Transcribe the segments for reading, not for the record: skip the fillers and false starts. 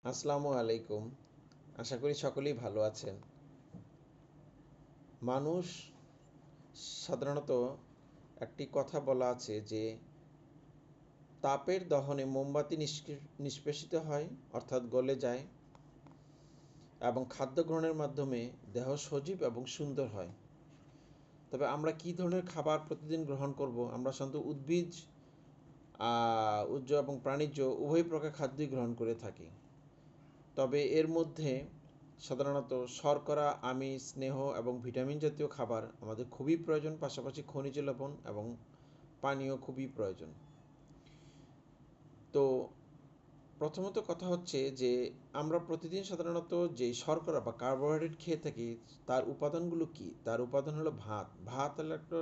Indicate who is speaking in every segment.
Speaker 1: আসসালামু আলাইকুম। আশা করি সকলেই ভালো আছেন। মানুষ সাধারণত একটি কথা বলা আছে যে তাপের দহনে মোমবাতি নিষ্পেষিত হয়, অর্থাৎ গলে যায়, এবং খাদ্য গ্রহণের মাধ্যমে দেহ সজীব এবং সুন্দর হয়। তবে আমরা কী ধরনের খাবার প্রতিদিন গ্রহণ করব? আমরা সাধারণত উদ্ভিজ্জ এবং প্রাণীজ উভয় প্রকার খাদ্যই গ্রহণ করে থাকি। তবে এর মধ্যে সাধারণত শর্করা, আমিষ, স্নেহ এবং ভিটামিন জাতীয় খাবার আমাদের খুবই প্রয়োজন, পাশাপাশি খনিজ লবণ এবং পানীয় খুবই প্রয়োজন। তো প্রথমত কথা হচ্ছে যে আমরা প্রতিদিন সাধারণত যে শর্করা বা কার্বোহাইড্রেট খেয়ে থাকি, তার উপাদানগুলো কি? তার উপাদান হলো ভাত। ভাত হলো একটা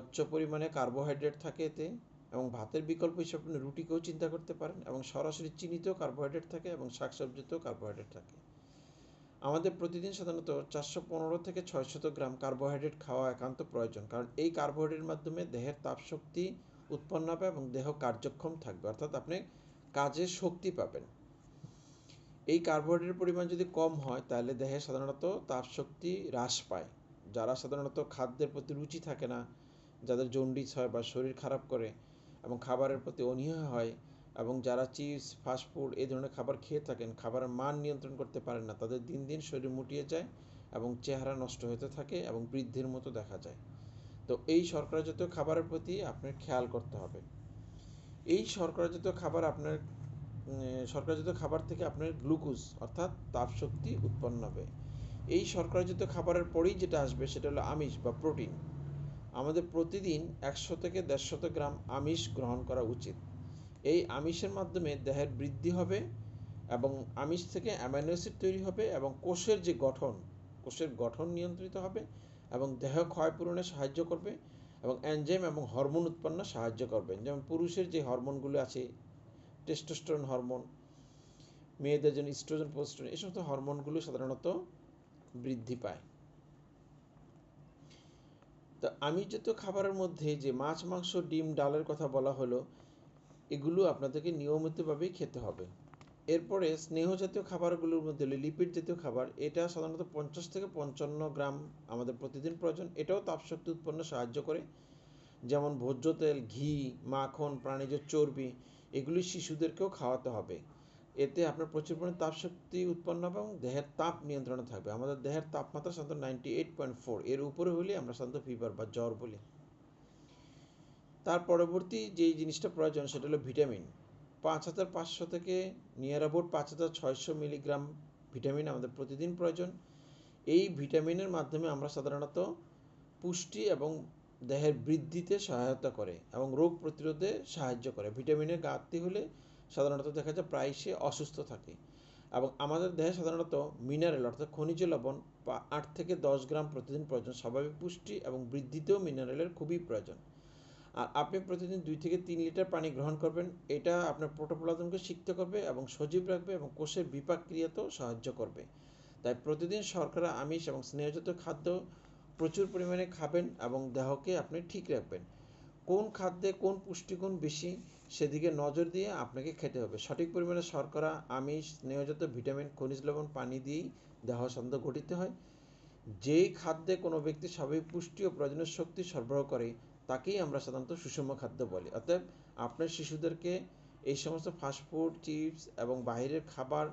Speaker 1: উচ্চ পরিমাণে কার্বোহাইড্রেট থাকে এতে, এবং ভাতের বিকল্প হিসেবে আপনি রুটিকেও চিন্তা করতে পারেন, এবং সরাসরি চিনিতেও কার্বোহাইড্রেট থাকে এবং শাকসবজিতেও কার্বোহাইড্রেট থাকে। আমাদের প্রতিদিন সাধারণত 415 থেকে 600 গ্রাম কার্বোহাইড্রেট খাওয়া একান্ত প্রয়োজন, কারণ এই কার্বোহাইড্রেটের মাধ্যমে দেহের তাপশক্তি উৎপন্ন হবে এবং দেহ কার্যক্ষম থাকবে, অর্থাৎ আপনি কাজের শক্তি পাবেন। এই কার্বোহাইড্রেটের পরিমাণ যদি কম হয় তাহলে দেহে সাধারণত তাপশক্তি হ্রাস পায়। যারা সাধারণত খাদ্যের প্রতি রুচি থাকে না, যাদের জন্ডিস হয় বা শরীর খারাপ করে এবং খাবারের প্রতি অনীহা হয়, এবং যারা চিপস, ফাস্টফুড এই ধরনের খাবার খেয়ে থাকেন, খাবারের মান নিয়ন্ত্রণ করতে পারেন না, তাদের দিন দিন শরীর মুটিয়ে যায় এবং চেহারা নষ্ট হতে থাকে এবং বৃদ্ধের মতো দেখা যায়। তো এই শর্করা জাতীয় খাবারের প্রতি আপনার খেয়াল করতে হবে। এই শর্করা জাতীয় খাবার থেকে আপনার গ্লুকোজ অর্থাৎ তাপশক্তি উৎপন্ন হবে। এই শর্করাজাত খাবারের পরেই যেটা আসবে সেটা হলো আমিষ বা প্রোটিন। আমাদের প্রতিদিন 100 থেকে 150 গ্রাম আমিষ গ্রহণ করা উচিত। এই আমিষের মাধ্যমে দেহের বৃদ্ধি হবে এবং আমিষ থেকে অ্যামাইনো অ্যাসিড তৈরি হবে এবং কোষের গঠন নিয়ন্ত্রিত হবে এবং দেহ ক্ষয়পূরণে সাহায্য করবে এবং এনজাইম এবং হরমোন উৎপন্ন সাহায্য করবে। যেমন পুরুষের যে হরমোনগুলো আছে, টেস্টোস্টেরন হরমোন, মেয়েদের জন্য ইস্ট্রোজেন, প্রোস্টেরন, এই সমস্ত হরমোনগুলো সাধারণত বৃদ্ধি পায়। তো আমিষজাতীয় খাবারের মধ্যে যে মাছ, মাংস, ডিম, ডালের কথা বলা হলো, এগুলো আপনাদেরকে নিয়মিতভাবেই খেতে হবে। এরপরে স্নেহ জাতীয় খাবারগুলোর মধ্যে হলো লিপিড জাতীয় খাবার। এটা সাধারণত 50 থেকে 55 গ্রাম আমাদের প্রতিদিন প্রয়োজন। এটাও তাপশক্তি উৎপন্ন সাহায্য করে। যেমন ভোজ্য তেল, ঘি, মাখন, প্রাণীজ চর্বি, এগুলি শিশুদেরকেও খাওয়াতে হবে। এতে আপনার প্রচুর পরিমাণে তাপশক্তি উৎপন্ন হবে এবং দেহের তাপ নিয়ন্ত্রণে থাকবে। আমাদের দেহের তাপমাত্রা সাধারণত 98.4, এর উপরে হলে আমরা সাধারণত ফিভার বা জ্বর বলি। তার পরবর্তী যেই জিনিসটা প্রয়োজন সেটা হলো ভিটামিন। 5500 থেকে নিয়ার অ্যাবাউট 5600 মিলিগ্রাম ভিটামিন আমাদের প্রতিদিন প্রয়োজন। এই ভিটামিনের মাধ্যমে আমরা সাধারণত পুষ্টি এবং দেহের বৃদ্ধিতে সহায়তা করে এবং রোগ প্রতিরোধে সাহায্য করে। ভিটামিনের ঘাটতি হলে সাধারণত দেখা যায় প্রায় সে অসুস্থ থাকে। এবং আমাদের দেহে সাধারণত মিনারেল অর্থাৎ খনিজ লবণ 8 থেকে 10 গ্রাম প্রতিদিন প্রয়োজন। স্বাভাবিক পুষ্টি এবং বৃদ্ধিতেও মিনারেলের খুবই প্রয়োজন। আর আপনি প্রতিদিন 2 থেকে 3 লিটার পানি গ্রহণ করবেন। এটা আপনার প্রোটোপ্লাজমকে সিক্ত করবে এবং সজীব রাখবে এবং কোষের বিপাক ক্রিয়াতেও সাহায্য করবে। তাই প্রতিদিন শর্করা, আমিষ এবং স্নেহজাতীয় খাদ্য প্রচুর পরিমাণে খাবেন এবং দেহকে আপনি ঠিক রাখবেন। কোন খাদ্যে কোন পুষ্টিগুণ বেশি সেদিকে নজর দিয়ে আপনাকে খেতে হবে। সঠিক পরিমাণে শর্করা, আমিষ, স্নেহজাতীয় ভিটামিন, খনিজ লবণ, পানি দিয়েই দেহ সাধারণত গঠিত হয়। যেই খাদ্যে কোনো ব্যক্তি স্বাভাবিক পুষ্টি ও প্রয়োজনীয় শক্তি সরবরাহ করে তাকেই আমরা সাধারণত সুষম খাদ্য বলি। অতএব আপনার শিশুদেরকে এই সমস্ত ফাস্টফুড, চিপস এবং বাইরের খাবার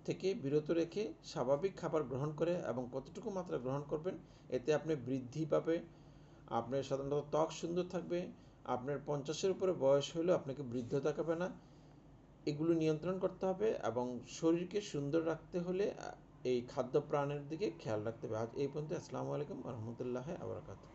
Speaker 1: থেকে বিরত রেখে স্বাভাবিক খাবার গ্রহণ করে এবং কতটুকু মাত্রা গ্রহণ করবেন, এতে আপনি বৃদ্ধি পাবে, আপনার সাধারণত ত্বক সুন্দর থাকবে, আপনার 50-এর উপরে বয়স হলেও আপনাকে বৃদ্ধ দেখাবে না। এগুলো নিয়ন্ত্রণ করতে হবে এবং শরীরকে সুন্দর রাখতে হলে এই খাদ্য প্রাণের দিকে খেয়াল রাখতে হবে। আজ এই পর্যন্ত। আসসালামু আলাইকুম ওয়া রাহমাতুল্লাহি ওয়া বারাকাতুহু।